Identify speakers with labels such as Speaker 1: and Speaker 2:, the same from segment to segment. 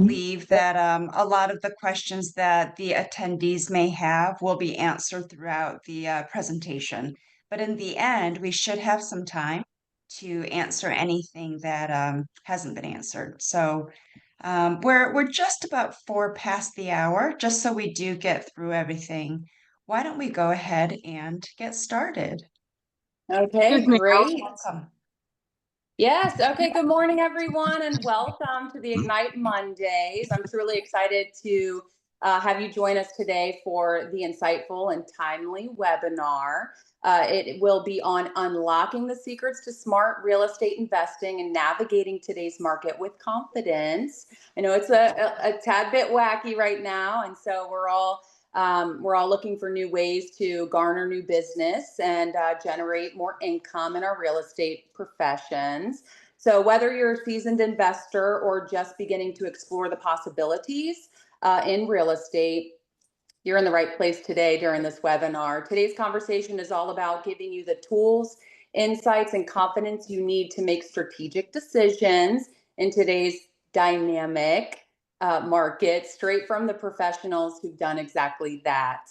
Speaker 1: believe that a lot of the questions that the attendees may have will be answered throughout the presentation. But in the end, we should have some time to answer anything that hasn't been answered. So we're just about 4 past the hour, just so we do get through everything. Why don't we go ahead and get started?
Speaker 2: Okay, great.
Speaker 1: Welcome.
Speaker 2: Yes, okay, good morning, everyone, and welcome to the Ignite Mondays. I'm truly excited to have you join us today for the insightful and timely webinar. It will be on unlocking the secrets to smart real estate investing and navigating today's market with confidence. I know it's a tad bit wacky right now, and so we're all looking for new ways to garner new business and generate more income in our real estate professions. So whether you're a seasoned investor or just beginning to explore the possibilities in real estate, you're in the right place today during this webinar. Today's conversation is all about giving you the tools, insights, and confidence you need to make strategic decisions in today's dynamic market, straight from the professionals who've done exactly that.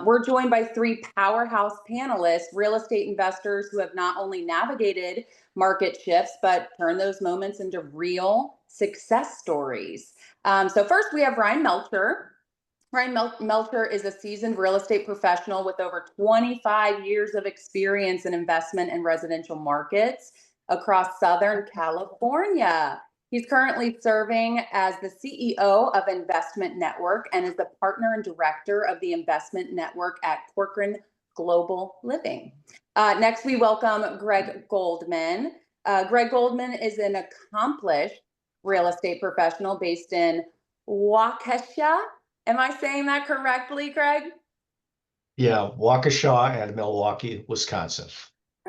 Speaker 2: We're joined by 3 powerhouse panelists, real estate investors who have not only navigated market shifts, but turned those moments into real success stories. So first we have Ryan Meltcher. Ryan Meltcher is a seasoned real estate professional with over 25 years of experience in investment and residential markets across Southern California. He's currently serving as the CEO of Investment Network and is the partner and director of the Investment Network at Corcoran Global Living. Next, we welcome Graig Goldman. Graig Goldman is an accomplished real estate professional based in Waukesha. Am I saying that correctly, Graig?
Speaker 3: Yeah, Waukesha and Milwaukee, Wisconsin.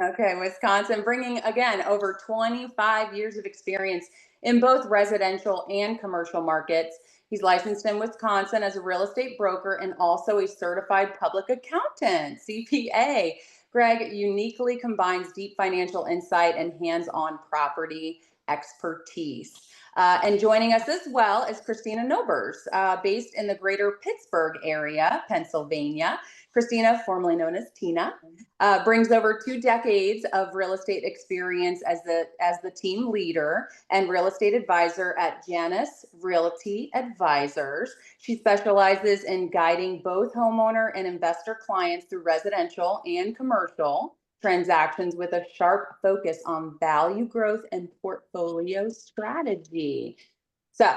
Speaker 2: Okay, Wisconsin, bringing, again, over 25 years of experience in both residential and commercial markets. He's licensed in Wisconsin as a real estate broker and also a certified public accountant, CPA. Graig uniquely combines deep financial insight and hands-on property expertise. And joining us as well is Christina Nobers, based in the greater Pittsburgh area, Pennsylvania. Christina, formerly known as Tina, brings over 2 decades of real estate experience as the team leader and real estate advisor at Janus Realty Advisors. She specializes in guiding both homeowner and investor clients through residential and commercial transactions with a sharp focus on value growth and portfolio strategy. So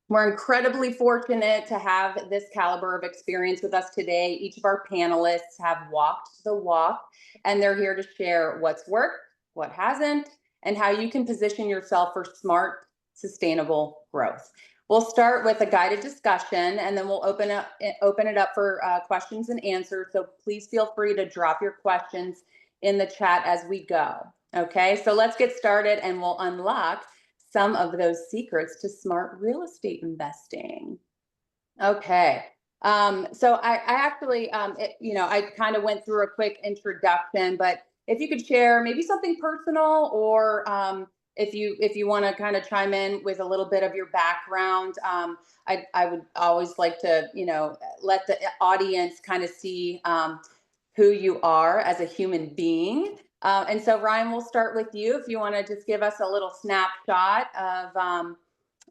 Speaker 2: we're incredibly fortunate to have this caliber of experience with us today. Each of our panelists have walked the walk, and they're here to share what's worked, what hasn't, and how you can position yourself for smart, sustainable growth. We'll start with a guided discussion, and then we'll open it up for questions and answers. So please feel free to drop your questions in the chat as we go. Okay, so let's get started, and we'll unlock some of those secrets to smart real estate investing. Okay, so I actually, I kind of went through a quick introduction, but if you could share maybe something personal, or if you want to kind of chime in with a little bit of your background, I would always like to, let the audience kind of see who you are as a human being. And so Ryan, we'll start with you. If you want to just give us a little snapshot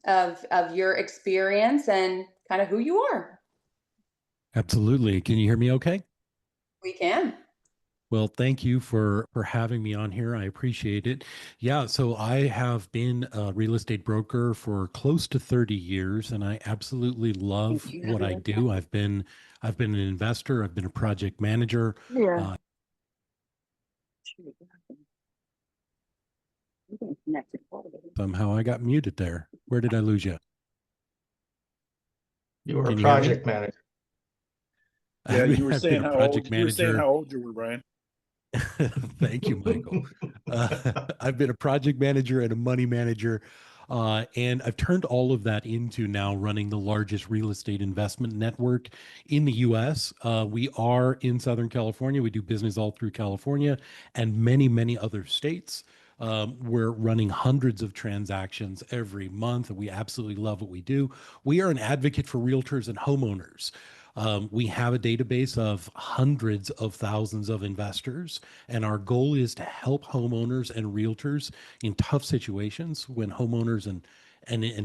Speaker 2: of your experience and kind of who you are.
Speaker 4: Absolutely. Can you hear me okay?
Speaker 2: We can.
Speaker 4: Well, thank you for having me on here. I appreciate it. Yeah, so I have been a real estate broker for close to 30 years, and I absolutely love what I do. I've been an investor. I've been a project manager.
Speaker 2: Yeah.
Speaker 4: Somehow I got muted there. Where did I lose you?
Speaker 3: You were a project manager.
Speaker 5: Yeah, you were saying how old you were, Brian.
Speaker 4: Thank you, Michael. I've been a project manager and a money manager, and I've turned all of that into now running the largest real estate investment network in the U.S. We are in Southern California. We do business all through California and many, many other states. We're running hundreds of transactions every month, and we absolutely love what we do. We are an advocate for realtors and homeowners. We have a database of hundreds of thousands of investors, and our goal is to help homeowners and realtors in tough situations when homeowners and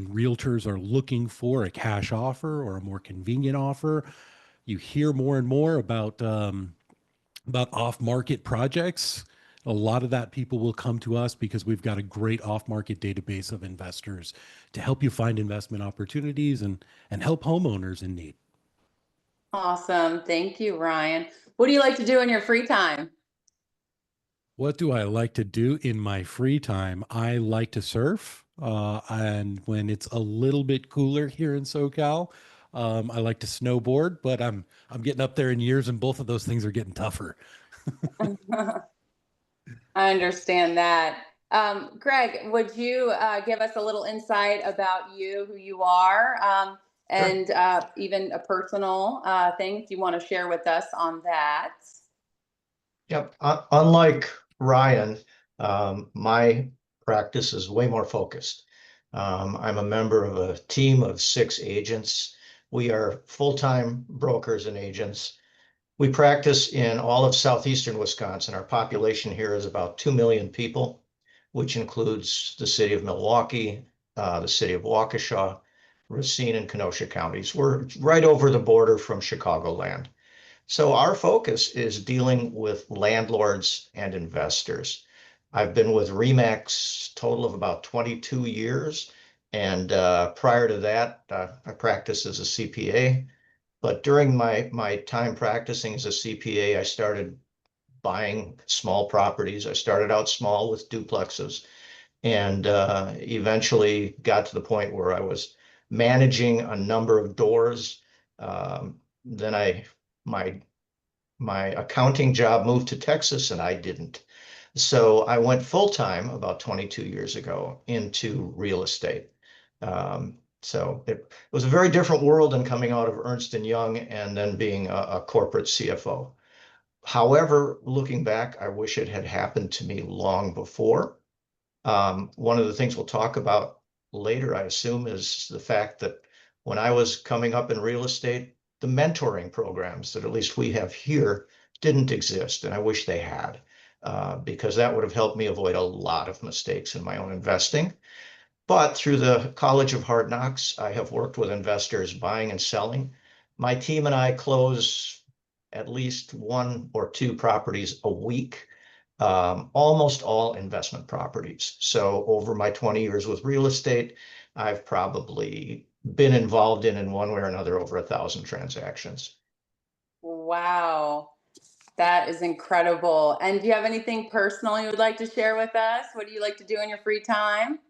Speaker 4: realtors are looking for a cash offer or a more convenient offer. You hear more and more about off-market projects. A lot of that people will come to us because we've got a great off-market database of investors to help you find investment opportunities and help homeowners in need.
Speaker 2: Awesome. Thank you, Ryan. What do you like to do in your free time?
Speaker 4: What do I like to do in my free time? I like to surf. And when it's a little bit cooler here in SoCal, I like to snowboard, but I'm getting up there in years and both of those things are getting tougher.
Speaker 2: I understand that. Graig, would you give us a little insight about you, who you are, and even a personal thing if you want to share with us on that?
Speaker 3: Yep. Unlike Ryan, my practice is way more focused. I'm a member of a team of 6 agents. We are full-time brokers and agents. We practice in all of southeastern Wisconsin. Our population here is about 2 million people, which includes the city of Milwaukee, the city of Waukesha, Racine, and Kenosha counties. We're right over the border from Chicagoland. So our focus is dealing with landlords and investors. I've been with RE/MAX total of about 22 years. And prior to that, I practiced as a CPA. But during my time practicing as a CPA, I started buying small properties. I started out small with duplexes and eventually got to the point where I was managing a number of doors. Then my accounting job moved to Texas and I didn't. So I went full-time about 22 years ago into real estate. So it was a very different world than coming out of Ernst & Young and then being a corporate CFO. However, looking back, I wish it had happened to me long before. One of the things we'll talk about later, I assume, is the fact that when I was coming up in real estate, the mentoring programs that at least we have here didn't exist, and I wish they had, because that would have helped me avoid a lot of mistakes in my own investing. But through the College of Hard Knocks, I have worked with investors buying and selling. My team and I close at least 1 or 2 properties a week, almost all investment properties. So over my 20 years with real estate, I've probably been involved in one way or another over 1,000 transactions.
Speaker 2: Wow, that is incredible. And do you have anything personal you would like to share with us? What do you like to do in your free time?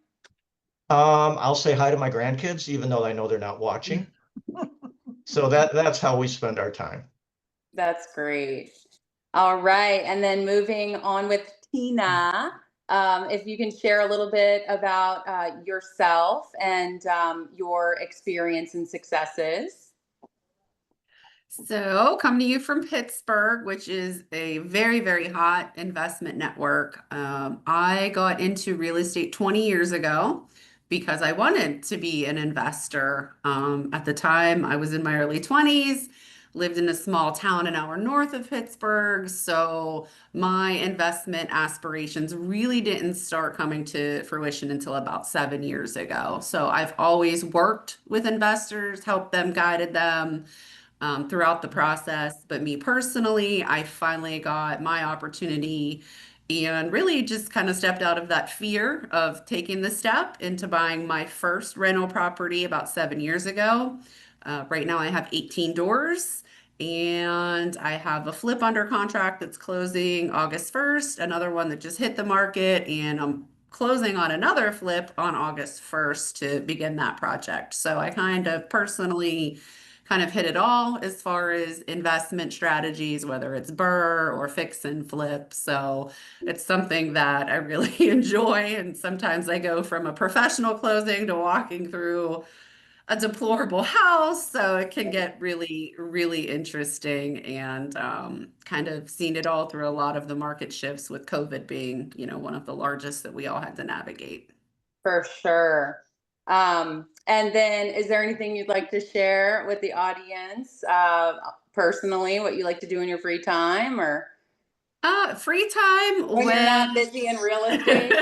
Speaker 3: I'll say hi to my grandkids, even though I know they're not watching. So that's how we spend our time.
Speaker 2: That's great. All right. And then moving on with Tina, if you can share a little bit about yourself and your experience and successes.
Speaker 6: So, coming to you from Pittsburgh, which is a very, very hot investment network. I got into real estate 20 years ago because I wanted to be an investor. At the time, I was in my early 20s, lived in a small town an hour north of Pittsburgh. So, my investment aspirations really didn't start coming to fruition until about 7 years ago. So, I've always worked with investors, helped them, guided them throughout the process. But me personally, I finally got my opportunity and really just kind of stepped out of that fear of taking the step into buying my first rental property about 7 years ago. Right now, I have 18 doors. And I have a flip under contract that's closing August 1st, another one that just hit the market, and I'm closing on another flip on August 1st to begin that project. So I kind of personally kind of hit it all as far as investment strategies, whether it's BRRRR or fix and flip. So it's something that I really enjoy. And sometimes I go from a professional closing to walking through a deplorable house, so it can get really, really interesting, and kind of seen it all through a lot of the market shifts with COVID being, one of the largest that we all had to navigate.
Speaker 2: For sure. And then is there anything you'd like to share with the audience, personally, what you like to do in your free time, or
Speaker 6: Free time
Speaker 2: when you're not busy in real estate?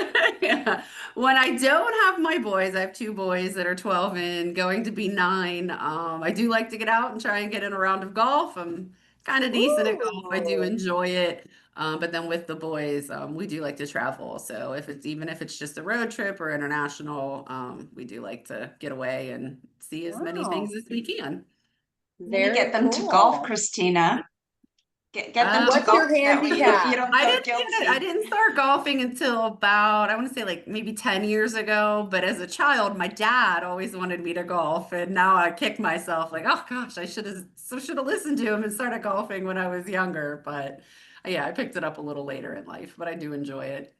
Speaker 6: yeah. When I don't have my boys, I have two boys that are 12 and going to be 9. I do like to get out and try and get in a round of golf. I'm kind of decent at golf. I do
Speaker 2: Ooh.
Speaker 6: enjoy it. But then with the boys, we do like to travel. So even if it's just a road trip or international, we do like to get away and see as many
Speaker 2: Wow.
Speaker 6: things as we can.
Speaker 1: You need to
Speaker 2: Very
Speaker 1: get them to golf,
Speaker 2: cool.
Speaker 1: Christina. Get them to
Speaker 2: What's
Speaker 1: golf.
Speaker 2: your
Speaker 1: That way you
Speaker 2: handicap?
Speaker 1: don't
Speaker 6: I
Speaker 1: feel
Speaker 6: didn't get it. I
Speaker 1: guilty.
Speaker 6: didn't start golfing until about, I want to say like maybe 10 years ago. But as a child, my dad always wanted me to golf. And now I kick myself like, oh gosh, I should have listened to him and started golfing when I was younger. But yeah, I picked it up a little later in life, but I do enjoy it.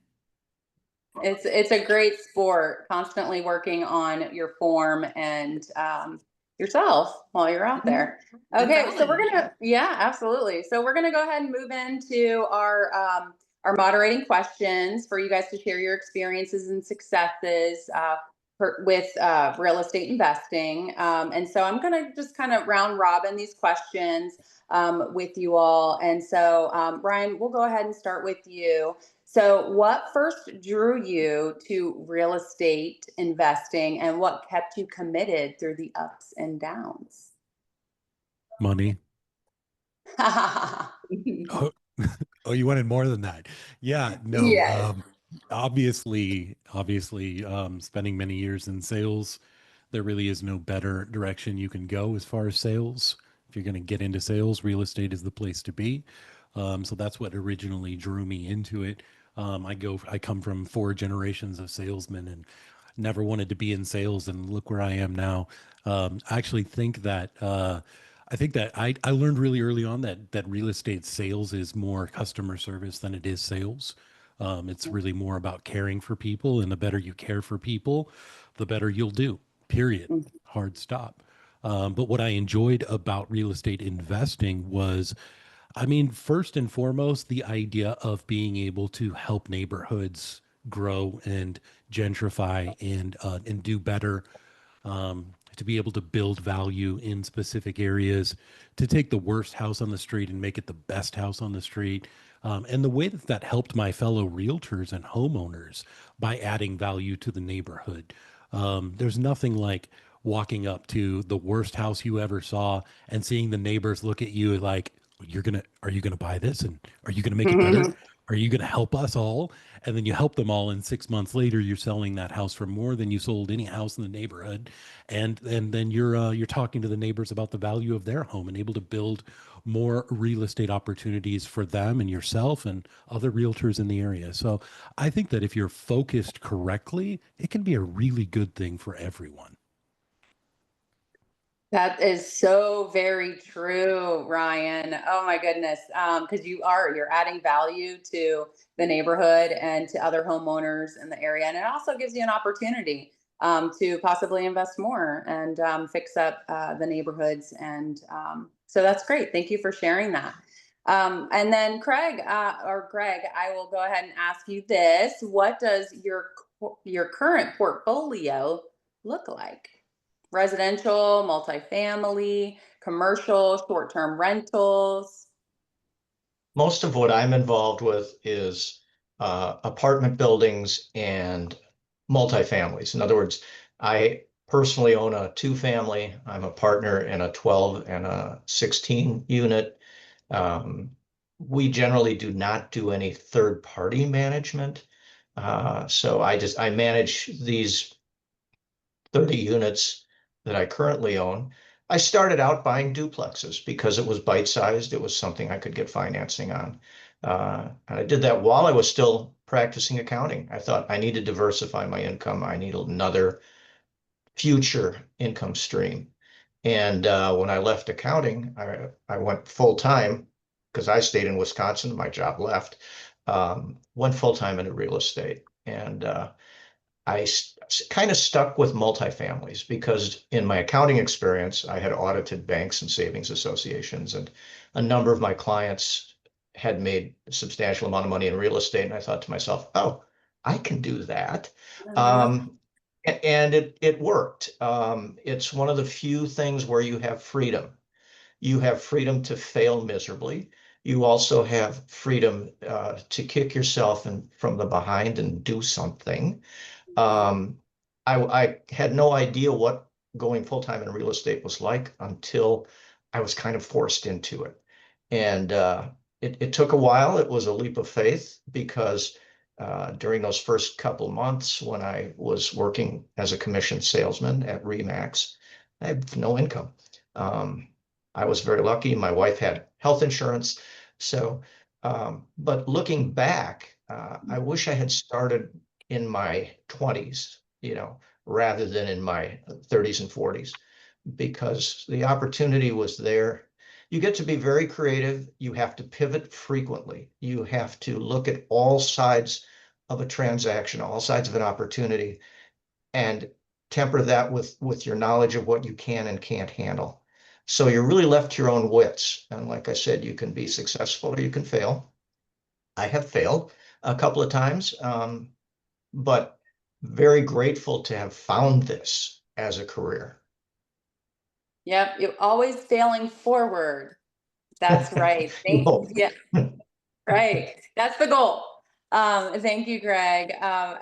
Speaker 2: It's a great sport, constantly working on your form and yourself while you're out there. Okay, so we're gonna, yeah, absolutely. So we're gonna go ahead and move into our moderating questions for you guys to share your experiences and successes with real estate investing. And so I'm gonna just kind of round robin these questions with you all. And so Brian, we'll go ahead and start with you. So, what first drew you to real estate investing, and what kept you committed through the ups and downs?
Speaker 4: Money. Oh, oh, you wanted more than that. Yeah, no.
Speaker 2: Yes.
Speaker 4: Obviously, spending many years in sales, there really is no better direction you can go as far as sales. If you're going to get into sales, real estate is the place to be. So that's what originally drew me into it. I come from 4 generations of salesmen and never wanted to be in sales, and look where I am now. I actually think that I learned really early on that real estate sales is more customer service than it is sales. It's really more about caring for people, and the better you care for people, the better you'll do. Period. Hard stop. But what I enjoyed about real estate investing was, I mean, first and foremost, the idea of being able to help neighborhoods grow and gentrify and do better, to be able to build value in specific areas, to take the worst house on the street and make it the best house on the street. And the way that helped my fellow realtors and homeowners by adding value to the neighborhood. There's nothing like walking up to the worst house you ever saw and seeing the neighbors look at you like, are you gonna buy this, and are you gonna make it better? Are you gonna help us all? And then you help them all, and 6 months later you're selling that house for more than you sold any house in the neighborhood. And then you're talking to the neighbors about the value of their home and able to build more real estate opportunities for them and yourself and other realtors in the area. So I think that if you're focused correctly, it can be a really good thing for everyone.
Speaker 2: That is so very true, Ryan. Oh my goodness. Because you're adding value to the neighborhood and to other homeowners in the area. And it also gives you an opportunity to possibly invest more and fix up the neighborhoods. And so that's great. Thank you for sharing that. And then Greg, I will go ahead and ask you this. What does your current portfolio look like? Residential, multifamily, commercial, short-term rentals?
Speaker 3: Most of what I'm involved with is apartment buildings and multifamilies. In other words, I personally own a 2-family. I'm a partner in a 12 and a 16 unit. We generally do not do any third-party management. So I manage these 30 units that I currently own. I started out buying duplexes because it was bite-sized. It was something I could get financing on. And I did that while I was still practicing accounting. I thought I need to diversify my income. I need another future income stream. And when I left accounting, I went full-time because I stayed in Wisconsin. My job left. Went full-time into real estate. And I kind of stuck with multifamilies because in my accounting experience, I had audited banks and savings associations, and a number of my clients had made a substantial amount of money in real estate. And I thought to myself, oh, I can do that. And it worked. It's one of the few things where you have freedom. You have freedom to fail miserably. You also have freedom to kick yourself from the behind and do something. I had no idea what going full-time in real estate was like until I was kind of forced into it. And it took a while. It was a leap of faith because during those first couple months when I was working as a commissioned salesman at Remax, I had no income. I was very lucky. My wife had health insurance. So, but looking back, I wish I had started in my 20s, rather than in my 30s and 40s, because the opportunity was there. You get to be very creative. You have to pivot frequently. You have to look at all sides of a transaction, all sides of an opportunity, and temper that with your knowledge of what you can and can't handle. So you're really left to your own wits. And like I said, you can be successful or you can fail. I have failed a couple of times, but very grateful to have found this as a career.
Speaker 2: Yep, you're always failing forward. That's right. Yeah, right. That's the goal. Thank you, Graig.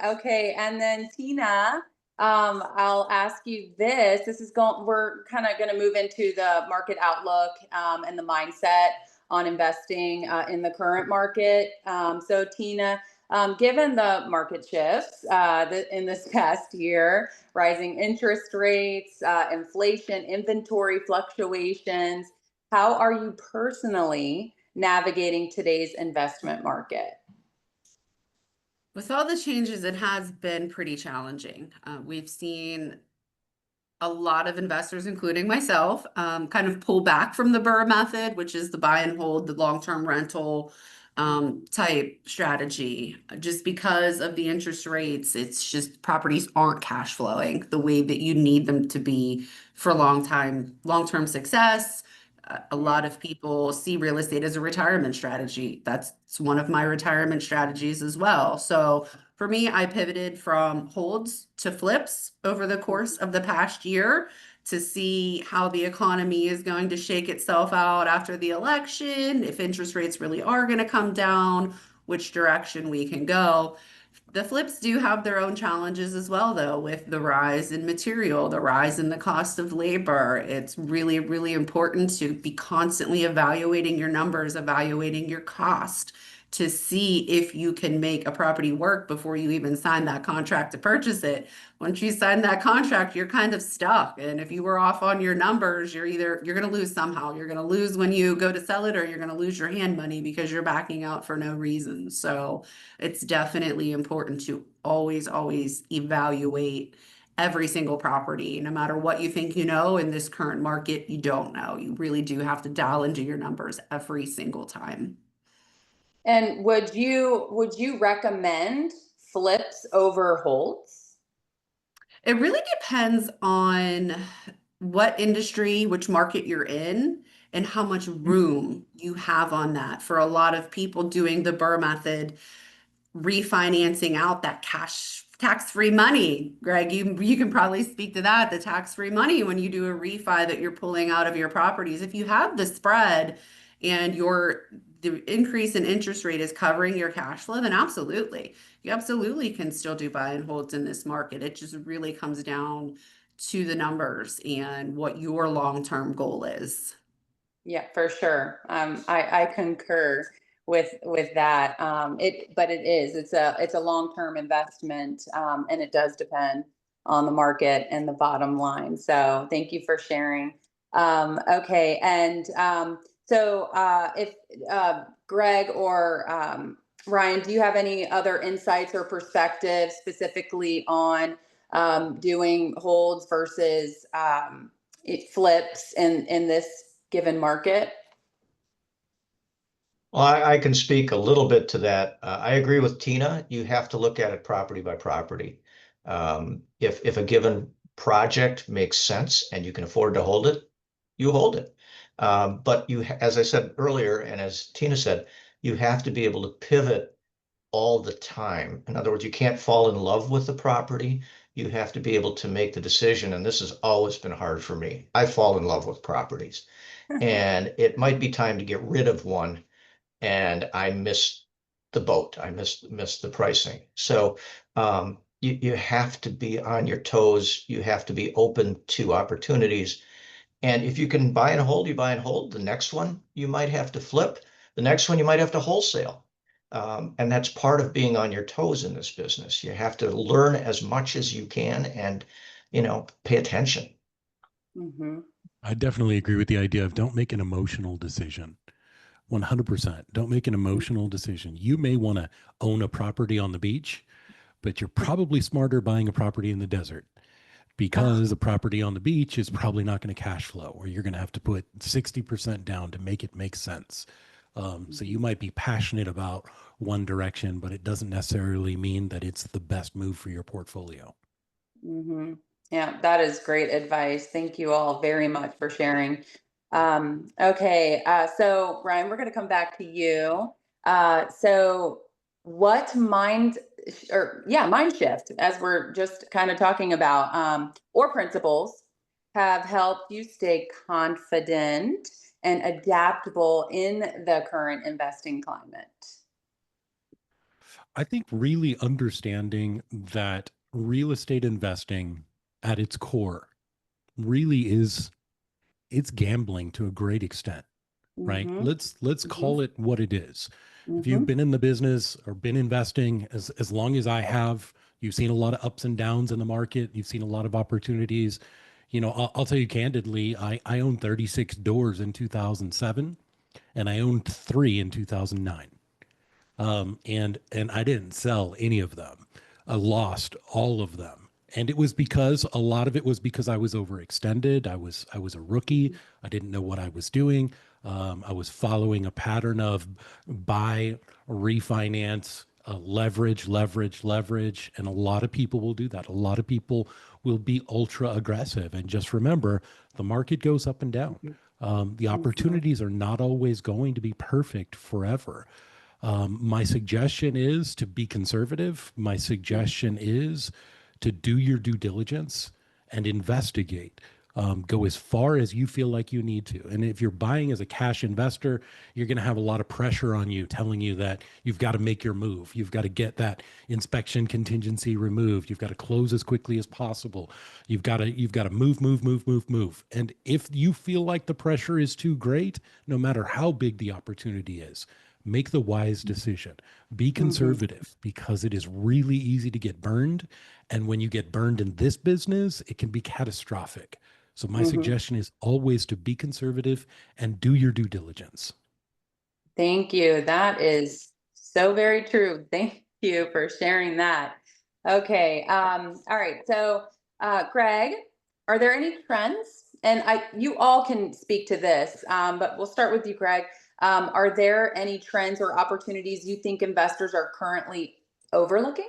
Speaker 2: Okay, and then Tina, I'll ask you this. We're kind of going to move into the market outlook and the mindset on investing in the current market. So Tina, given the market shifts in this past year, rising interest rates, inflation, inventory fluctuations, how are you personally navigating today's investment market?
Speaker 6: With all the changes, it has been pretty challenging. We've seen a lot of investors, including myself, kind of pull back from the BRRRR method, which is the buy and hold, the long-term rental type strategy. Just because of the interest rates, it's just properties aren't cash flowing the way that you need them to be for long-term success. A lot of people see real estate as a retirement strategy. That's one of my retirement strategies as well. So for me, I pivoted from holds to flips over the course of the past year to see how the economy is going to shake itself out after the election, if interest rates really are going to come down, which direction we can go. The flips do have their own challenges as well, though, with the rise in material, the rise in the cost of labor. It's really, really important to be constantly evaluating your numbers, evaluating your cost to see if you can make a property work before you even sign that contract to purchase it. Once you sign that contract, you're kind of stuck. And if you were off on your numbers, you're going to lose somehow. You're going to lose when you go to sell it, or you're going to lose your hand money because you're backing out for no reason. So it's definitely important to always, always evaluate every single property. No matter what you think you know, in this current market, you don't know. You really do have to dial into your numbers every single time.
Speaker 2: And would you recommend flips over holds?
Speaker 6: It really depends on what industry, which market you're in, and how much room you have on that. For a lot of people doing the BRRRR method, refinancing out that cash tax-free money. Graig, you can probably speak to that, the tax-free money when you do a refi that you're pulling out of your properties. If you have the spread and the increase in interest rate is covering your cash flow, then absolutely. You absolutely can still do buy and holds in this market. It just really comes down to the numbers and what your long-term goal is.
Speaker 2: Yeah, for sure. I concur with that. But it's a long-term investment, and it does depend on the market and the bottom line. So thank you for sharing. Okay, and so if Graig or Ryan, do you have any other insights or perspectives specifically on doing holds versus it flips in this given market?
Speaker 3: Well, I can speak a little bit to that. I agree with Tina. You have to look at it property by property. If a given project makes sense and you can afford to hold it, you hold it. But as I said earlier, and as Tina said, you have to be able to pivot all the time. In other words, you can't fall in love with the property. You have to be able to make the decision. And this has always been hard for me. I fall in love with properties, and it might be time to get rid of one. And I miss the boat. I miss the pricing. So you have to be on your toes. You have to be open to opportunities. And if you can buy and hold, you buy and hold. The next one you might have to flip. The next one you might have to wholesale. And that's part of being on your toes in this business. You have to learn as much as you can and, pay attention.
Speaker 2: Mm-hmm.
Speaker 4: I definitely agree with the idea of don't make an emotional decision. 100%. Don't make an emotional decision. You may want to own a property on the beach, but you're probably smarter buying a property in the desert, because a property on the beach is probably not going to cash flow, or you're going to have to put 60% down to make it make sense. So you might be passionate about one direction, but it doesn't necessarily mean that it's the best move for your portfolio.
Speaker 2: Mm-hmm. Yeah, that is great advice. Thank you all very much for sharing. Okay, so Ryan, we're going to come back to you. So what mind shift, as we're just kind of talking about, or principles have helped you stay confident and adaptable in the current investing climate?
Speaker 4: I think really understanding that real estate investing at its core really is, it's gambling to a great extent, right?
Speaker 2: Mm-hmm.
Speaker 4: Let's call it what it is. If
Speaker 2: Mm-hmm.
Speaker 4: you've been in the business or been investing as long as I have, you've seen a lot of ups and downs in the market. You've seen a lot of opportunities. I'll tell you candidly, I owned 36 doors in 2007, and I owned 3 in 2009. And I didn't sell any of them. I lost all of them. And it was because a lot of it was because I was overextended. I was a rookie. I didn't know what I was doing. I was following a pattern of buy, refinance, leverage, leverage, leverage. And a lot of people will do that. A lot of people will be ultra aggressive. And just remember, the market goes up and down. The opportunities are not always going to be perfect forever. My suggestion is to be conservative. My suggestion is to do your due diligence and investigate. Go as far as you feel like you need to. And if you're buying as a cash investor, you're going to have a lot of pressure on you telling you that you've got to make your move. You've got to get that inspection contingency removed. You've got to close as quickly as possible. You've got to move, move, move, move, move. And if you feel like the pressure is too great, no matter how big the opportunity is, make the wise decision. Be conservative, because it is really easy to get burned. And when you get burned in this business, it can be catastrophic. So my suggestion is always to be conservative and do your due diligence.
Speaker 2: Thank you. That is so very true. Thank you for sharing that. Okay. All right. So, Graig, are there any trends? And you all can speak to this, but we'll start with you, Graig. Are there any trends or opportunities you think investors are currently overlooking?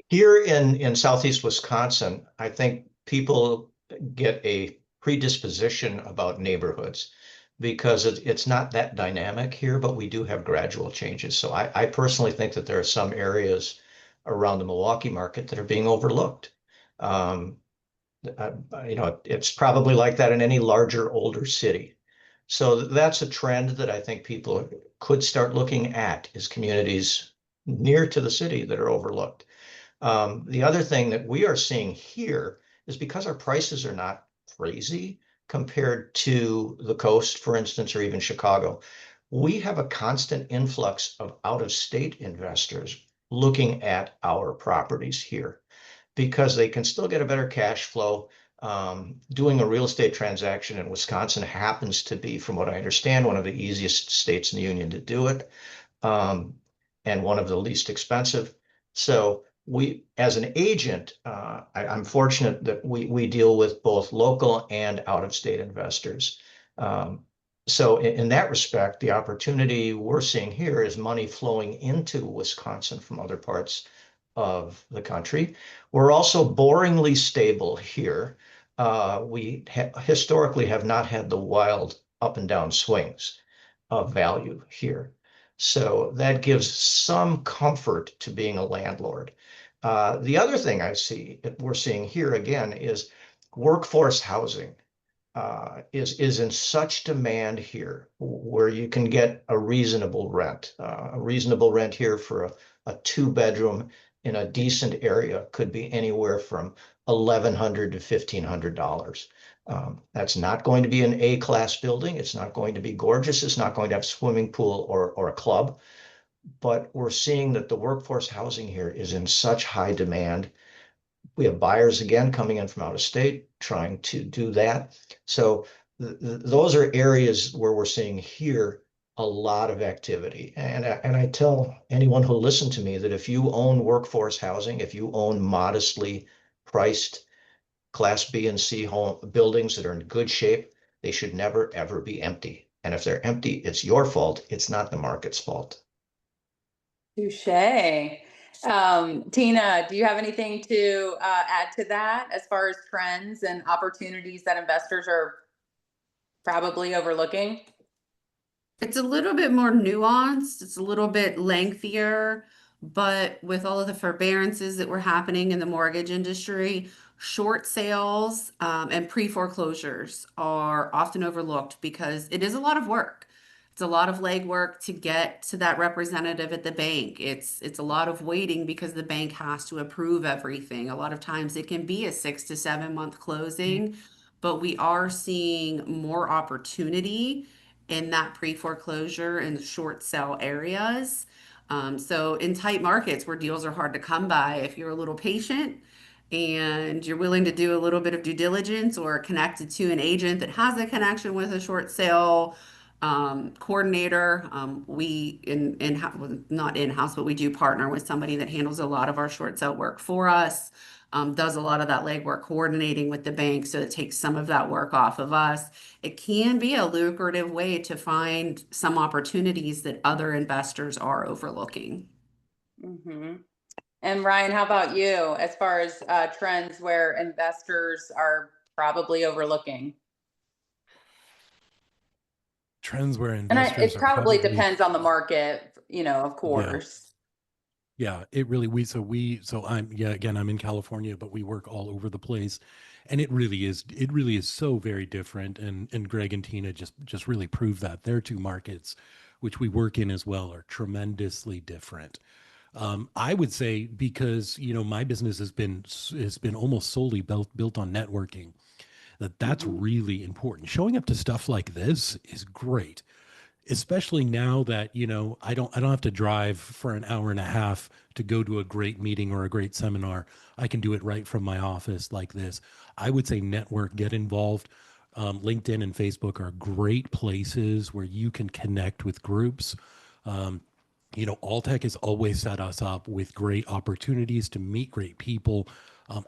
Speaker 3: Here in Southeast Wisconsin, I think people get a predisposition about neighborhoods because it's not that dynamic here, but we do have gradual changes. So I personally think that there are some areas around the Milwaukee market that are being overlooked. It's probably like that in any larger, older city. So that's a trend that I think people could start looking at, is communities near to the city that are overlooked. The other thing that we are seeing here is because our prices are not crazy compared to the coast, for instance, or even Chicago, we have a constant influx of out-of-state investors looking at our properties here because they can still get a better cash flow. Doing a real estate transaction in Wisconsin happens to be, from what I understand, one of the easiest states in the union to do it, and one of the least expensive. So we, as an agent, I'm fortunate that we deal with both local and out-of-state investors. So in that respect, the opportunity we're seeing here is money flowing into Wisconsin from other parts of the country. We're also boringly stable here. We historically have not had the wild up and down swings of value here. So that gives some comfort to being a landlord. The other thing we're seeing here again is workforce housing is in such demand here, where you can get a reasonable rent. A reasonable rent here for a 2-bedroom in a decent area could be anywhere from $1,100 to $1,500. That's not going to be an A-class building. It's not going to be gorgeous. It's not going to have a swimming pool or a club. But we're seeing that the workforce housing here is in such high demand. We have buyers again coming in from out of state trying to do that. So those are areas where we're seeing here a lot of activity. And I tell anyone who listen to me that if you own workforce housing, if you own modestly priced Class B and C home buildings that are in good shape, they should never, ever be empty. And if they're empty, it's your fault. It's not the market's fault.
Speaker 2: Touche. Tina, do you have anything to add to that as far as trends and opportunities that investors are probably overlooking?
Speaker 6: It's a little bit more nuanced. It's a little bit lengthier, but with all of the forbearances that were happening in the mortgage industry, short sales and pre-foreclosures are often overlooked because it is a lot of work. It's a lot of legwork to get to that representative at the bank. It's a lot of waiting because the bank has to approve everything. A lot of times it can be a 6 to 7 month closing, but we are seeing more opportunity in that pre-foreclosure and the short sale areas. So in tight markets where deals are hard to come by, if you're a little patient and you're willing to do a little bit of due diligence or connected to an agent that has a connection with a short sale coordinator, we not in-house, but we do partner with somebody that handles a lot of our short sale work for us. Does a lot of that legwork coordinating with the bank, so it takes some of that work off of us. It can be a lucrative way to find some opportunities that other investors are overlooking.
Speaker 2: Mm-hmm. And Ryan, how about you as far as trends where investors are probably overlooking?
Speaker 4: Trends where investors
Speaker 2: it
Speaker 4: are
Speaker 2: probably depends on the market, of course.
Speaker 4: Yeah, it really so I'm in California, but we work all over the place, and it really is so very different. And Greg and Tina just really prove that their two markets, which we work in as well, are tremendously different. I would say because my business has been almost solely built on networking, that's really important. Showing up to stuff like this is great, especially now that I don't have to drive for an hour and a half to go to a great meeting or a great seminar. I can do it right from my office like this. I would say network, get involved. LinkedIn and Facebook are great places where you can connect with groups. Alltech has always set us up with great opportunities to meet great people.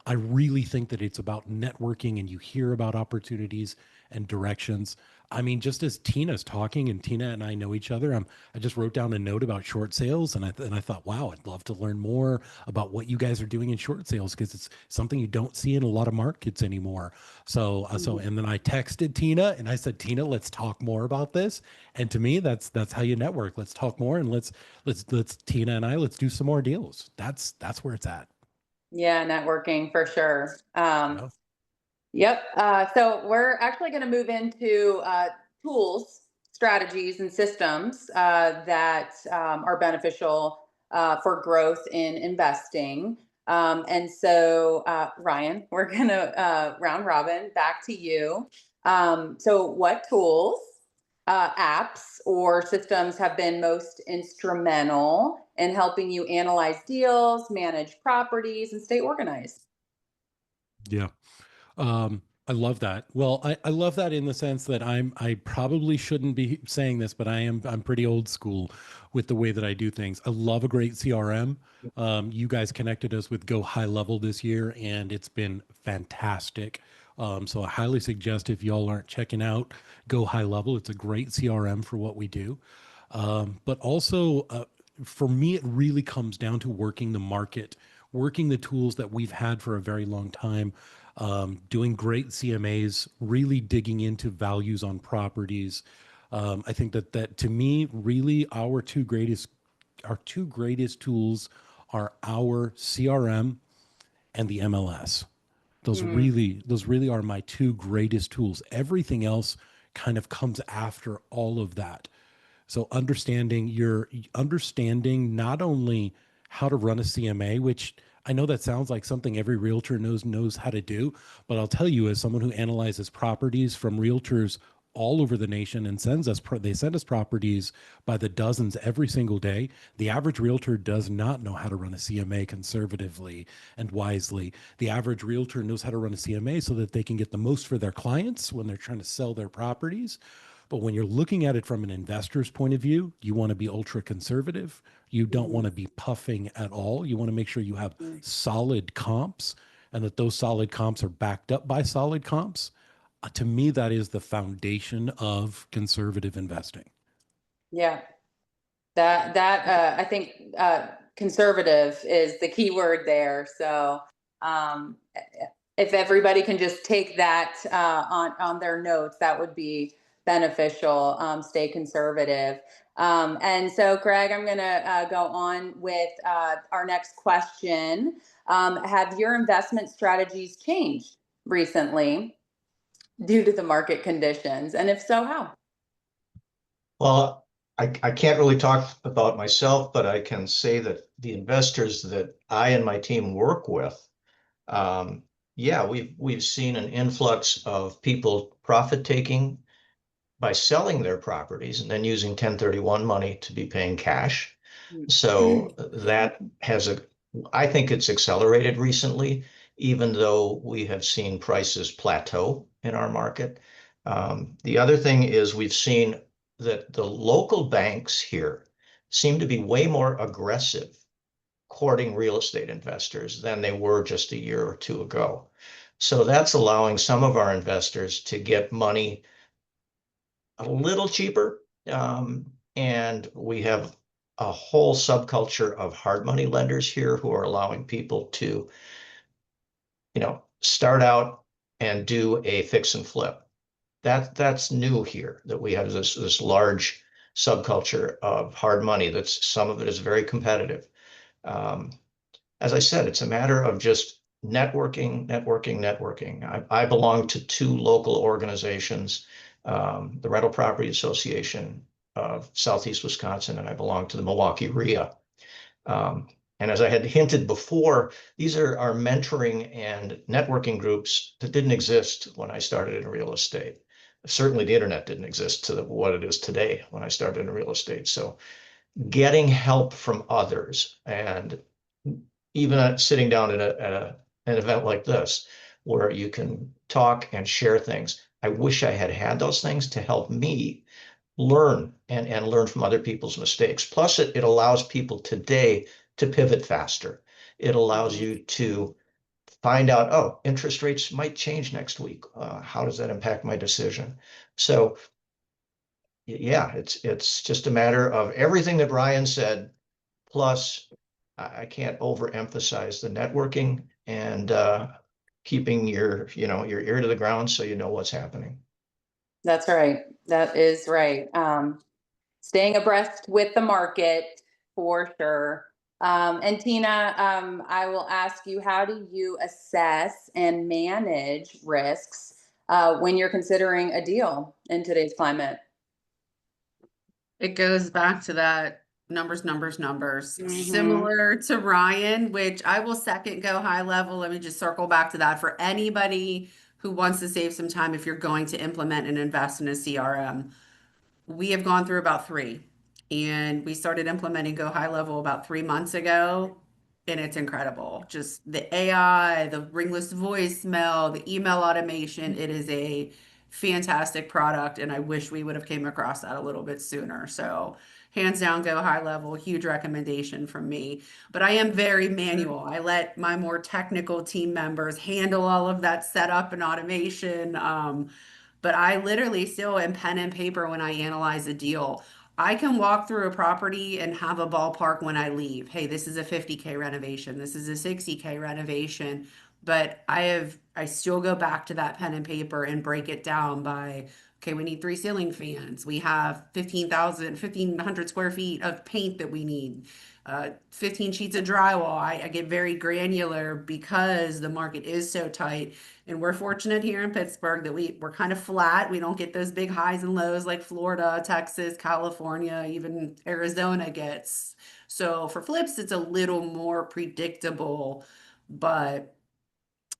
Speaker 4: I really think that it's about networking, and you hear about opportunities and directions. I mean, just as Tina's talking, and Tina and I know each other, I just wrote down a note about short sales, and I thought, wow, I'd love to learn more about what you guys are doing in short sales, because it's something you don't see in a lot of markets anymore. So and then I texted Tina and I said, Tina, let's talk more about this. And to me, that's how you network. Let's talk more, and let's Tina and I, let's do some more deals. That's where it's at.
Speaker 2: Yeah, networking for sure. Yep. So we're actually going to move into tools, strategies, and systems that are beneficial for growth in investing. And so, Ryan, we're going to round robin back to you. So what tools, apps, or systems have been most instrumental in helping you analyze deals, manage properties, and stay organized?
Speaker 4: Yeah. I love that. Well, I love that in the sense that I probably shouldn't be saying this, but I'm pretty old school with the way that I do things. I love a great CRM. You guys connected us with Go High Level this year, and it's been fantastic. So I highly suggest, if y'all aren't checking out Go High Level, it's a great CRM for what we do. But also, for me, it really comes down to working the market working the tools that we've had for a very long time, doing great CMAs, really digging into values on properties. I think that to me, really our two greatest tools are our CRM and the MLS. Those really are my two greatest tools. Everything else kind of comes after all of that. So understanding not only how to run a CMA, which I know that sounds like something every realtor knows how to do, but I'll tell you, as someone who analyzes properties from realtors all over the nation and they send us properties by the dozens every single day. The average realtor does not know how to run a CMA conservatively and wisely. The average realtor knows how to run a CMA so that they can get the most for their clients when they're trying to sell their properties. But when you're looking at it from an investor's point of view, you want to be ultra conservative. You don't want to be puffing at all. You want to make sure you have solid comps and that those solid comps are backed up by solid comps. To me, that is the foundation of conservative investing.
Speaker 2: Yeah, I think conservative is the key word there. So if everybody can just take that on their notes, that would be beneficial. Stay conservative. And so, Graig, I'm going to go on with our next question. Have your investment strategies changed recently due to the market conditions? And if so, how?
Speaker 3: Well, I can't really talk about myself, but I can say that the investors that I and my team work with, yeah, we've seen an influx of people profit taking by selling their properties and then using 1031 money to be paying cash. So that I think it's accelerated recently, even though we have seen prices plateau in our market. The other thing is we've seen that the local banks here seem to be way more aggressive courting real estate investors than they were just a year or two ago. So that's allowing some of our investors to get money a little cheaper. And we have a whole subculture of hard money lenders here who are allowing people to, start out and do a fix and flip. That's new here, that we have this large subculture of hard money. That's some of it is very competitive. As I said, it's a matter of just networking. I belong to two local organizations, the Rental Property Association of Southeast Wisconsin, and I belong to the Milwaukee RIA. And as I had hinted before, these are our mentoring and networking groups that didn't exist when I started in real estate. Certainly the internet didn't exist to what it is today when I started in real estate. So getting help from others, and even sitting down at an event like this where you can talk and share things. I wish I had those things to help me learn and learn from other people's mistakes. Plus, it allows people today to pivot faster. It allows you to find out, oh, interest rates might change next week. How does that impact my decision? So yeah, it's just a matter of everything that Ryan said, plus I can't overemphasize the networking and keeping your ear to the ground so you know what's happening.
Speaker 2: That's right. That is right. Staying abreast with the market for sure. And Tina, I will ask you, how do you assess and manage risks when you're considering a deal in today's climate?
Speaker 6: It goes back to that numbers. Similar to Ryan, which I will second go high level. Let me just circle back to that for anybody who wants to save some time if you're going to implement and invest in a CRM. We have gone through about 3, and we started implementing Go High Level about 3 months ago, and it's incredible. Just the AI, the ringless voicemail, the email automation. It is a fantastic product, and I wish we would have came across that a little bit sooner. So hands down, Go High Level, huge recommendation from me. But I am very manual. I let my more technical team members handle all of that setup and automation. But I literally still am pen and paper when I analyze a deal. I can walk through a property and have a ballpark when I leave. Hey, this is a 50K renovation. This is a 60K renovation. But I still go back to that pen and paper and break it down by, okay, we need 3 ceiling fans. We have 1,500 square feet of paint that we need. 15 sheets of drywall. I get very granular because the market is so tight. And we're fortunate here in Pittsburgh that we're kind of flat. We don't get those big highs and lows like Florida, Texas, California, even Arizona gets. So for flips, it's a little more predictable. But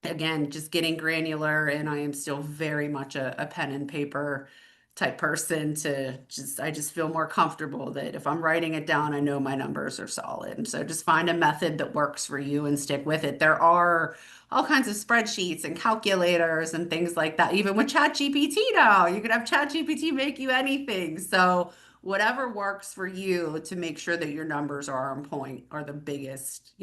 Speaker 6: again, just getting granular, and I am still very much a pen and paper type person. I just feel more comfortable that if I'm writing it down, I know my numbers are solid. And so just find a method that works for you and stick with it. There are all kinds of spreadsheets and calculators and things like that. Even with ChatGPT now, you can have ChatGPT make you anything. So whatever works for you to make sure that your numbers are on point are the biggest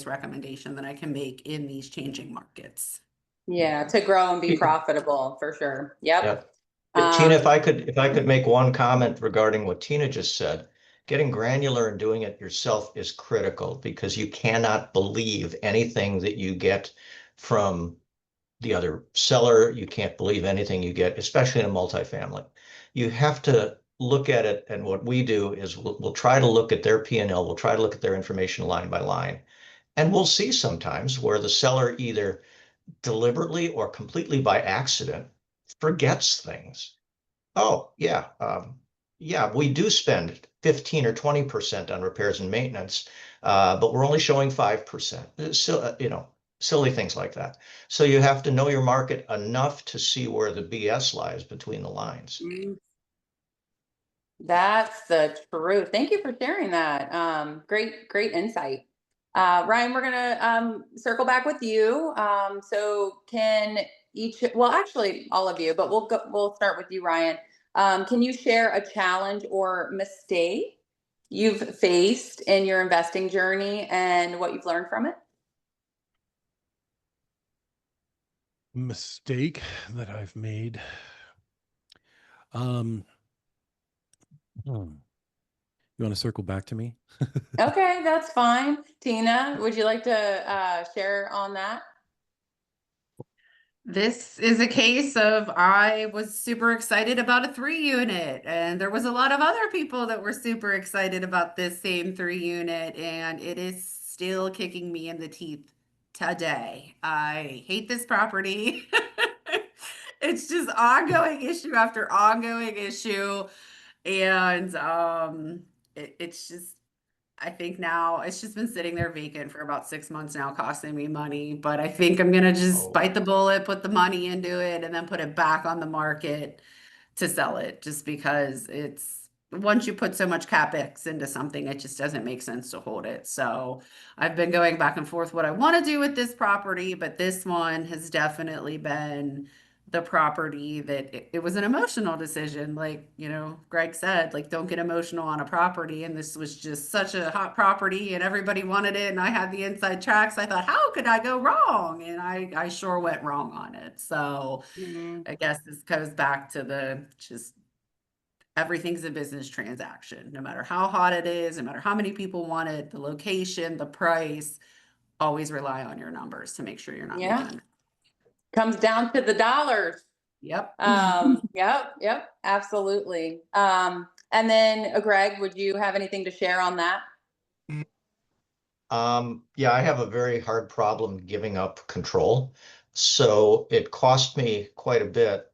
Speaker 6: recommendation that I can make in these changing markets.
Speaker 2: Yeah, to grow and be profitable for sure. Yep.
Speaker 3: Yeah. Tina, if I could make one comment regarding what Tina just said, getting granular and doing it yourself is critical because you cannot believe anything that you get from the other seller. You can't believe anything you get, especially in a multifamily. You have to look at it, and what we do is we'll try to look at their P&L, we'll try to look at their information line by line, and we'll see sometimes where the seller either deliberately or completely by accident forgets things. Oh, yeah. Yeah, we do spend 15 or 20% on repairs and maintenance, but we're only showing 5%. So, silly things like that. So you have to know your market enough to see where the BS lies between the lines.
Speaker 2: That's the truth. Thank you for sharing that. Great insight. Ryan, we're gonna circle back with you. So can actually all of you, but we'll start with you, Ryan. Can you share a challenge or mistake you've faced in your investing journey and what you've learned from it?
Speaker 4: Mistake that I've made. You want to circle back to me?
Speaker 2: Okay, that's fine. Tina, would you like to share on that?
Speaker 6: This is a case of I was super excited about a 3 unit, and there was a lot of other people that were super excited about this same 3 unit, and it is still kicking me in the teeth today. I hate this property. It's just ongoing issue after ongoing issue, and it's just I think now it's just been sitting there vacant for about 6 months now, costing me money. But I think I'm gonna just bite the bullet, put the money into it, and then put it back on the market to sell it, just because it's once you put so much capex into something, it just doesn't make sense to hold it. So I've been going back and forth what I want to do with this property, but this one has definitely been the property that it was an emotional decision. Like, Greg said, like, don't get emotional on a property. And this was just such a hot property and everybody wanted it. And I had the inside tracks. I thought, how could I go wrong? And I sure went wrong on it. So I guess this goes back to just everything's a business transaction. No matter how hot it is, no matter how many people want it, the location, the price, always rely on your numbers to make sure you're not making
Speaker 2: comes down to the dollars.
Speaker 6: Yep.
Speaker 2: Yep, absolutely. And then Greg, would you have anything to share on that?
Speaker 3: Yeah, I have a very hard problem giving up control. So it cost me quite a bit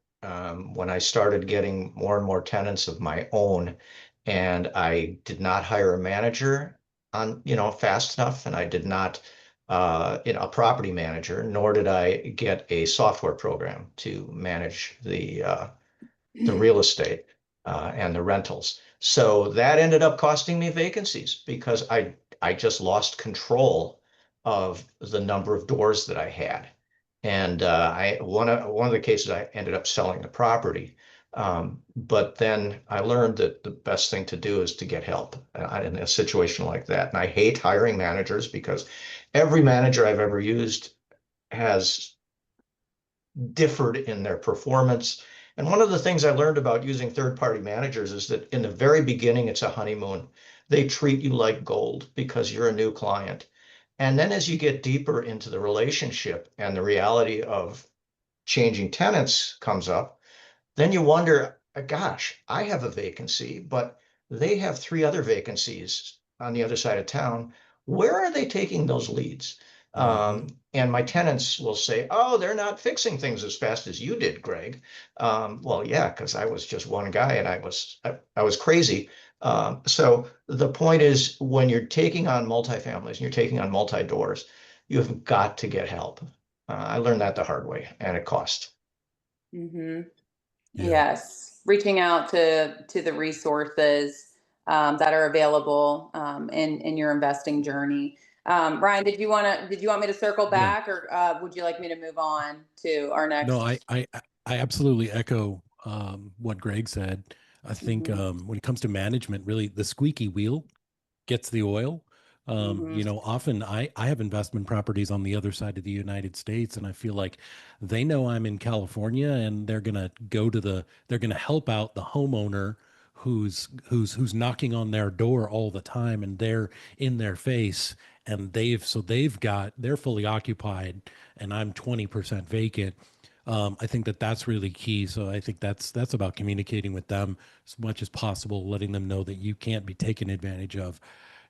Speaker 3: when I started getting more and more tenants of my own, and I did not hire a manager on, fast enough, and I did not a property manager, nor did I get a software program to manage the real estate and the rentals. So that ended up costing me vacancies because I just lost control of the number of doors that I had. And one of the cases I ended up selling the property. But then I learned that the best thing to do is to get help in a situation like that. And I hate hiring managers because every manager I've ever used has differed in their performance And one of the things I learned about using third-party managers is that in the very beginning, it's a honeymoon. They treat you like gold because you're a new client. And then as you get deeper into the relationship and the reality of changing tenants comes up, then you wonder, gosh, I have a vacancy, but they have 3 other vacancies on the other side of town. Where are they taking those leads? And my tenants will say, oh, they're not fixing things as fast as you did, Greg. Well, yeah, because I was just one guy and I was crazy. So the point is, when you're taking on multifamilies and you're taking on multi-doors, you have got to get help. I learned that the hard way, and it cost.
Speaker 2: Mm-hmm.
Speaker 4: Yeah.
Speaker 2: Yes, reaching out to the resources that are available in your investing journey. Ryan, did you want me to circle
Speaker 4: Yeah.
Speaker 2: back, or would you like me to move on to our next?
Speaker 4: No, I absolutely echo what Greg said. I think
Speaker 2: Mhm.
Speaker 4: when it comes to management, really the squeaky wheel gets the oil.
Speaker 2: Mhm.
Speaker 4: Often I have investment properties on the other side of the United States, and I feel like they know I'm in California, and they're gonna they're gonna help out the homeowner who's knocking on their door all the time, and they're in their face, and they're fully occupied, and I'm 20% vacant. I think that's really key. So I think that's about communicating with them as much as possible, letting them know that you can't be taken advantage of,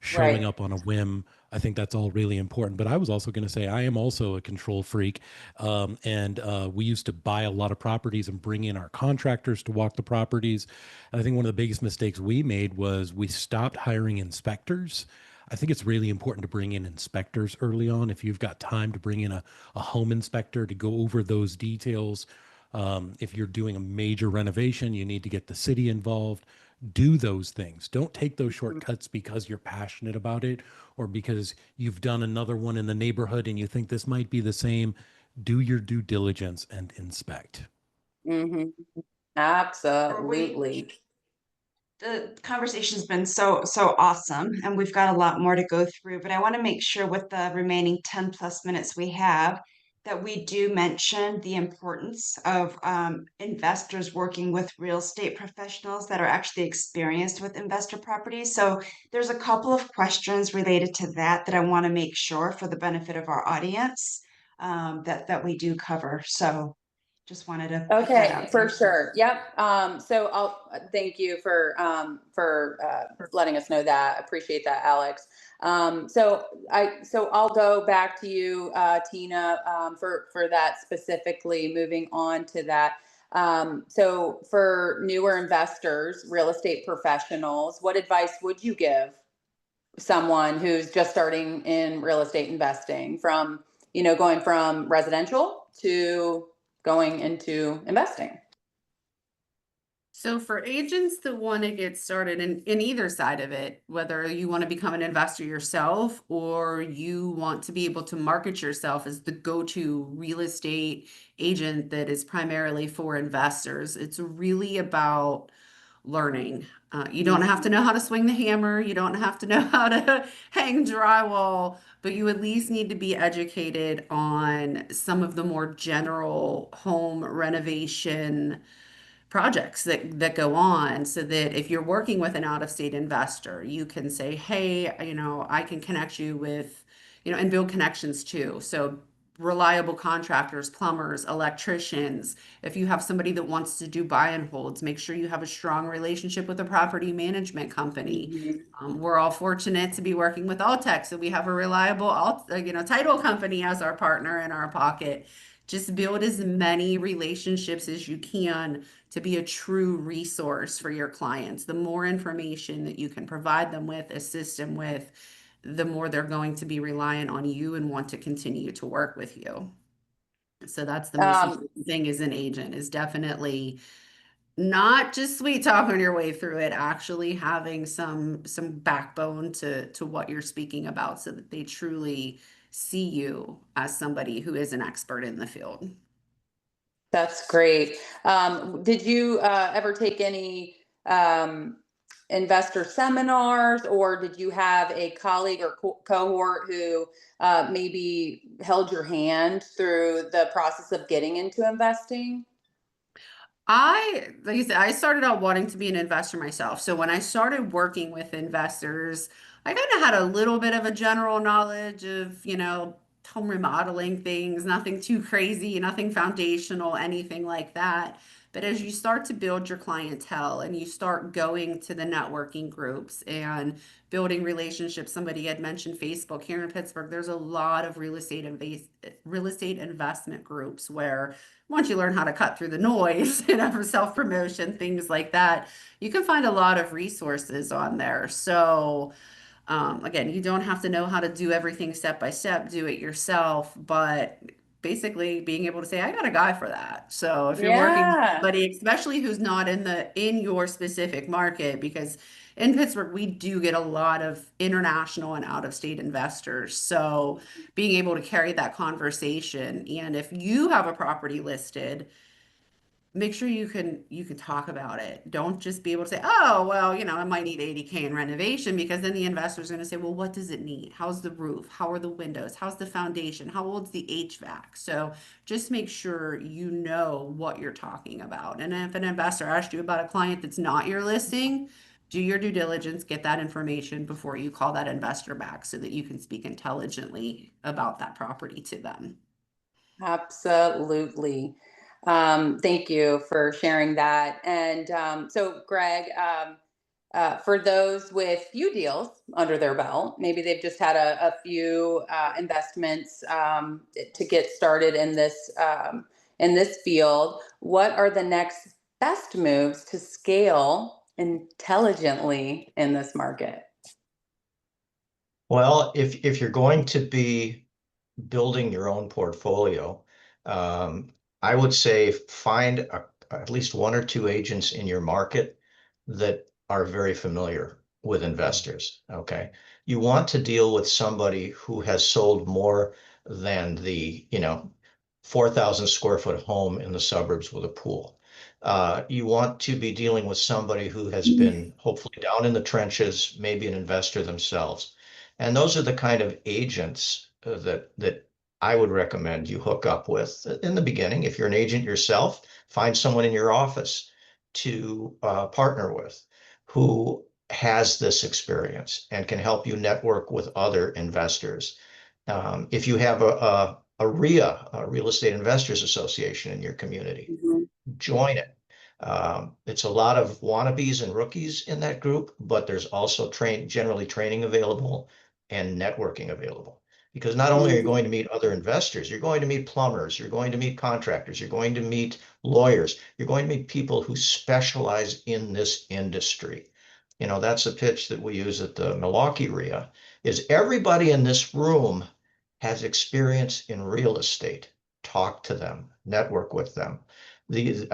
Speaker 4: showing
Speaker 2: Right.
Speaker 4: up on a whim. I think that's all really important. But I was also going to say I am also a control freak, and we used to buy a lot of properties and bring in our contractors to walk the properties. And I think one of the biggest mistakes we made was we stopped hiring inspectors. I think it's really important to bring in inspectors early on. If you've got time to bring in a home inspector to go over those details. If you're doing a major renovation, you need to get the city involved. Do those things. Don't take those
Speaker 2: Mhm.
Speaker 4: shortcuts because you're passionate about it or because you've done another one in the neighborhood and you think this might be the same. Do your due diligence and inspect.
Speaker 2: Mhm.
Speaker 1: Or we
Speaker 2: Absolutely.
Speaker 1: the conversation's been so awesome, and we've got a lot more to go through, but I want to make sure with the remaining 10 plus minutes we have that we do mention the importance of investors working with real estate professionals that are actually experienced with investor properties. So there's a couple of questions related to that I want to make sure for the benefit of our audience that we do cover. So just wanted to put that
Speaker 2: Okay,
Speaker 1: out
Speaker 2: for
Speaker 1: there.
Speaker 2: sure. Yep. So I'll thank you for letting us know that. Appreciate that, Alex. So I'll go back to you, Tina, for that specifically. Moving on to that. So for newer investors, real estate professionals, what advice would you give someone who's just starting in real estate investing, from going from residential to going into investing?
Speaker 6: So for agents that want to get started in either side of it, whether you want to become an investor yourself or you want to be able to market yourself as the go-to real estate agent that is primarily for investors, it's really about learning. You don't have to know how to swing the hammer. You don't have to know how to hang drywall, but you at least need to be educated on some of the more general home renovation projects that go on, so that if you're working with an out-of-state investor, you can say, hey, I can connect you with, and build connections too. So reliable contractors, plumbers, electricians. If you have somebody that wants to do buy and holds, make sure you have a strong relationship with a property management company.
Speaker 2: Mhm.
Speaker 6: We're all fortunate to be working with Altech, so we have a reliable title company as our partner in our pocket. Just build as many relationships as you can to be a true resource for your clients. The more information that you can provide them with, assist them with, the more they're going to be reliant on you and want to continue to work with you. So that's the most
Speaker 2: Um,
Speaker 6: important thing as an agent, is definitely not just sweet talking your way through it, actually having some backbone to what you're speaking about, so that they truly see you as somebody who is an expert in the field.
Speaker 2: that's great. Did you ever take any investor seminars, or did you have a colleague or cohort who maybe held your hand through the process of getting into investing?
Speaker 6: Like I said, I started out wanting to be an investor myself. So when I started working with investors, I kind of had a little bit of a general knowledge of, home remodeling things, nothing too crazy, nothing foundational, anything like that. But as you start to build your clientele and you start going to the networking groups and building relationships, somebody had mentioned Facebook here in Pittsburgh, there's a lot of real estate investment groups where once you learn how to cut through the noise, for self-promotion, things like that, you can find a lot of resources on there. So, again, you don't have to know how to do everything step by step, do it yourself, but basically being able to say, I got a guy for that. So if you're working with
Speaker 2: Yeah.
Speaker 6: somebody, especially who's not in your specific market, because in Pittsburgh, we do get a lot of international and out of state investors. So being able to carry that conversation, and if you have a property listed, make sure you can talk about it. Don't just be able to say, oh, well, I might need 80K in renovation, because then the investor's going to say, well, what does it need? How's the roof? How are the windows? How's the foundation? How old's the HVAC? So just make sure you know what you're talking about. And if an investor asks you about a client that's not your listing, do your due diligence, get that information before you call that investor back so that you can speak intelligently about that property to them.
Speaker 2: Absolutely. Thank you for sharing that. And so, Greg, for those with few deals under their belt, maybe they've just had a few investments to get started in this field. What are the next best moves to scale intelligently in this market?
Speaker 3: Well, if you're going to be building your own portfolio, I would say find at least one or two agents in your market that are very familiar with investors. Okay. You want to deal with somebody who has sold more than the, 4,000 square foot home in the suburbs with a pool. You want to be dealing with somebody who has been hopefully down in the trenches, maybe an investor themselves. And those are the kind of agents that I would recommend you hook up with in the beginning. If you're an agent yourself, find someone in your office to partner with who has this experience and can help you network with other investors. If you have a RIA, a Real Estate Investors Association in your community,
Speaker 2: Mhm.
Speaker 3: join it. It's a lot of wannabes and rookies in that group, but there's also generally training available and networking available. Because not only are you going to meet other investors, you're going to meet plumbers, you're going to meet contractors, you're going to meet lawyers, you're going to meet people who specialize in this industry. That's a pitch that we use at the Milwaukee RIA, is everybody in this room has experience in real estate. Talk to them, network with them. These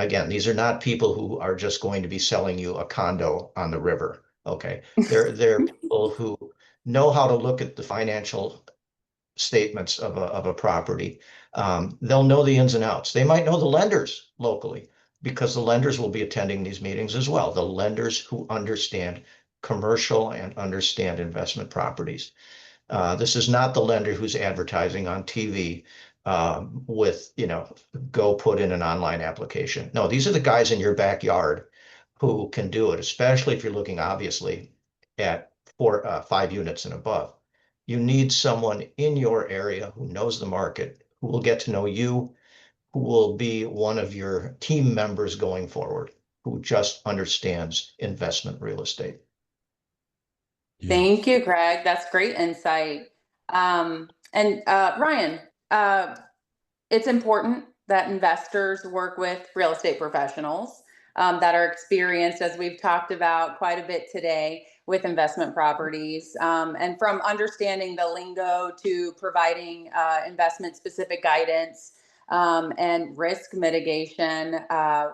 Speaker 3: are not people who are just going to be selling you a condo on the river. Okay. They're people who know how to look at the financial statements of a property. They'll know the ins and outs. They might know the lenders locally because the lenders will be attending these meetings as well. The lenders who understand commercial and understand investment properties. This is not the lender who's advertising on TV with, go put in an online application. No, these are the guys in your backyard who can do it, especially if you're looking obviously at 5 units and above. You need someone in your area who knows the market, who will get to know you, who will be one of your team members going forward, who just understands investment real estate.
Speaker 4: Yeah.
Speaker 2: Thank you, Greg. That's great insight. And Ryan, it's important that investors work with real estate professionals that are experienced, as we've talked about quite a bit today, with investment properties. And from understanding the lingo to providing investment specific guidance and risk mitigation,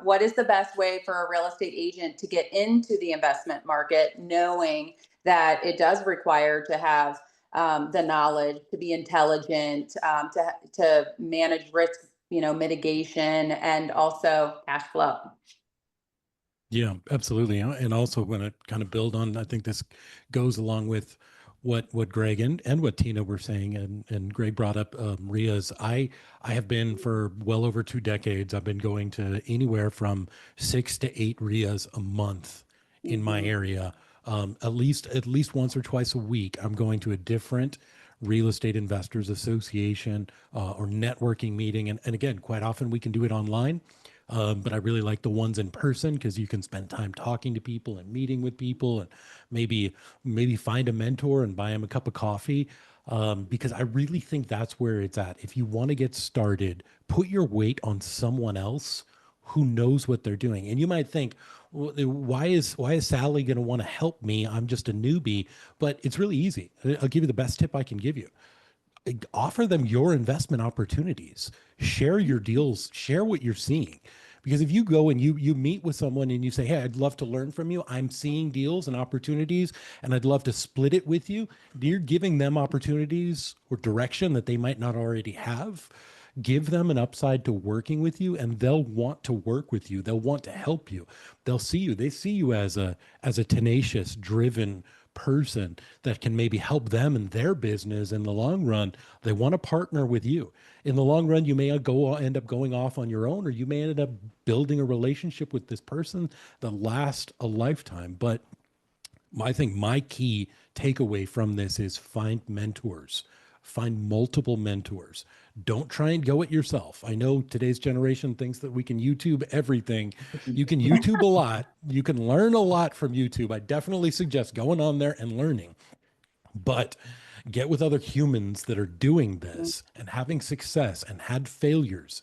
Speaker 2: what is the best way for a real estate agent to get into the investment market, knowing that it does require to have the knowledge, to be intelligent, to manage risk, mitigation, and also cash flow?
Speaker 4: Yeah, absolutely. And also when I kind of build on, I think this goes along with what Graig and what Tina were saying, and Graig brought up RIAs. I have been for well over 2 decades. I've been going to anywhere from 6 to 8 RIAs a month in my area. At least once or twice a week, I'm going to a different real estate investors association or networking meeting. And again, quite often we can do it online. But I really like the ones in person because you can spend time talking to people and meeting with people, and maybe find a mentor and buy them a cup of coffee. Because I really think that's where it's at. If you want to get started, put your weight on someone else who knows what they're doing. And you might think, well, why is Sally going to want to help me? I'm just a newbie. But it's really easy. I'll give you the best tip I can give you. Offer them your investment opportunities. Share your deals, share what you're seeing. Because if you go and you meet with someone and you say, hey, I'd love to learn from you, I'm seeing deals and opportunities and I'd love to split it with you, you're giving them opportunities or direction that they might not already have. Give them an upside to working with you, and they'll want to work with you. They'll want to help you. They'll see you. They see you as a tenacious, driven person that can maybe help them in their business in the long run. They want to partner with you. In the long run, you may end up going off on your own, or you may end up building a relationship with this person that lasts a lifetime. But I think my key takeaway from this is find mentors. Find multiple mentors. Don't try and go it yourself. I know today's generation thinks that we can YouTube everything. You can YouTube a lot. You can learn a lot from YouTube. I definitely suggest going on there and learning. But get with other humans that are doing this and having success and had failures.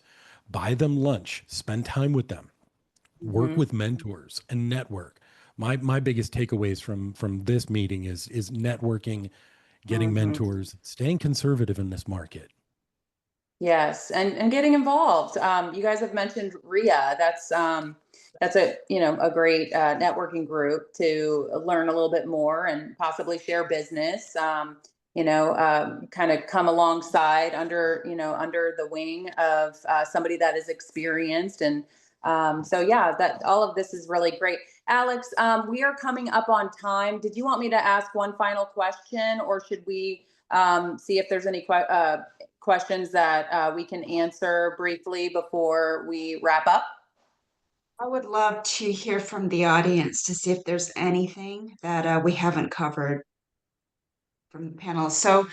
Speaker 4: Buy them lunch. Spend time with them. Work with mentors and network. My biggest takeaways from this meeting is networking, getting mentors, staying conservative in this market.
Speaker 2: Yes, and getting involved. You guys have mentioned RIA. That's a a great networking group to learn a little bit more and possibly share business. Kind of come alongside under the wing of somebody that is experienced. And so yeah, that all of this is really great. Alex, we are coming up on time. Did you want me to ask one final question, or should we see if there's any questions that we can answer briefly before we wrap up?
Speaker 1: I would love to hear from the audience to see if there's anything that we haven't covered from the panel. So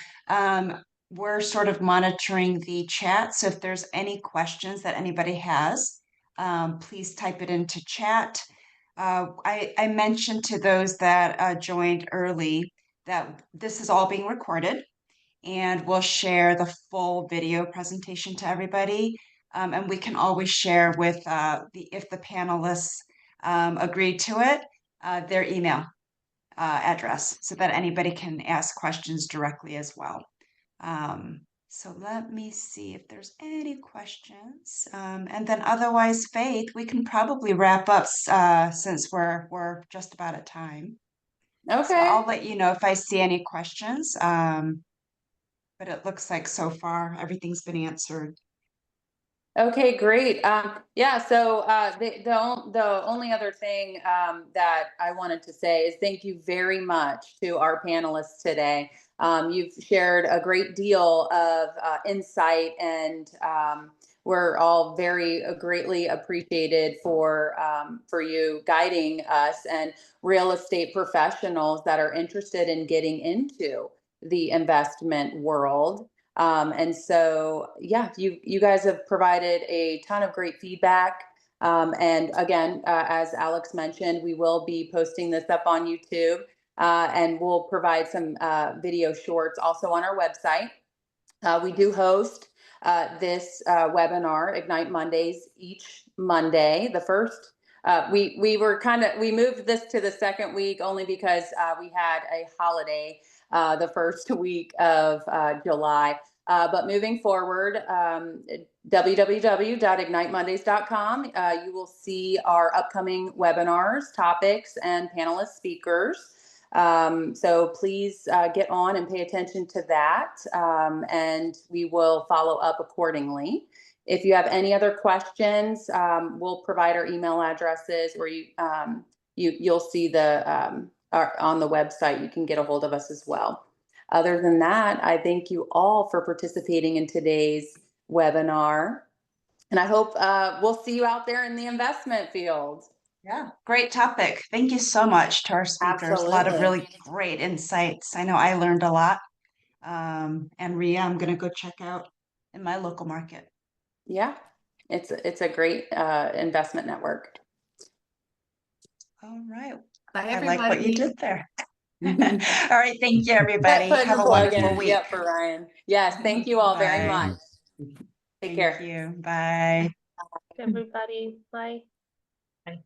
Speaker 1: we're sort of monitoring the chat. So if there's any questions that anybody has, please type it into chat. I mentioned to those that joined early that this is all being recorded, and we'll share the full video presentation to everybody. And we can always share with if the panelists agree to it, their email address so that anybody can ask questions directly as well. So let me see if there's any questions. And then otherwise, Faith, we can probably wrap up since we're just about at time.
Speaker 2: Okay.
Speaker 1: So I'll let you know if I see any questions. But it looks like so far everything's been answered.
Speaker 2: Okay, great. Yeah, so the only other thing that I wanted to say is thank you very much to our panelists today. You've shared a great deal of insight, and we're all very greatly appreciated for you guiding us and real estate professionals that are interested in getting into the investment world. And so, yeah, you guys have provided a ton of great feedback. And again, as Alex mentioned, we will be posting this up on YouTube, and we'll provide some video shorts also on our website. We do host this webinar, Ignite Mondays, each Monday. The first, we moved this to the second week only because we had a holiday the first week of July. But moving forward, www.ignitemondays.com, you will see our upcoming webinars, topics, and panelist speakers. So please get on and pay attention to that, and we will follow up accordingly. If you have any other questions, we'll provide our email addresses, or you'll see on the website. You can get a hold of us as well. Other than that, I thank you all for participating in today's webinar. And I hope we'll see you out there in the investment field.
Speaker 1: Yeah, great topic. Thank you so much to our speakers. A lot of
Speaker 2: Absolutely.
Speaker 1: really great insights. I know I learned a lot. And Rhea, I'm going to go check out in my local market.
Speaker 2: Yeah, it's a great investment network.
Speaker 1: All right.
Speaker 6: Bye,
Speaker 1: I like what you
Speaker 6: everybody.
Speaker 1: did there. All right. Thank you, everybody.
Speaker 2: Putting
Speaker 1: Have
Speaker 2: the
Speaker 1: a
Speaker 2: plug
Speaker 1: wonderful
Speaker 2: in,
Speaker 1: week.
Speaker 2: yep, for Ryan. Yes, thank you all very
Speaker 1: Bye.
Speaker 2: much. Take
Speaker 1: Thank
Speaker 2: care.
Speaker 1: you. Bye.
Speaker 7: Everybody, bye.
Speaker 1: Bye.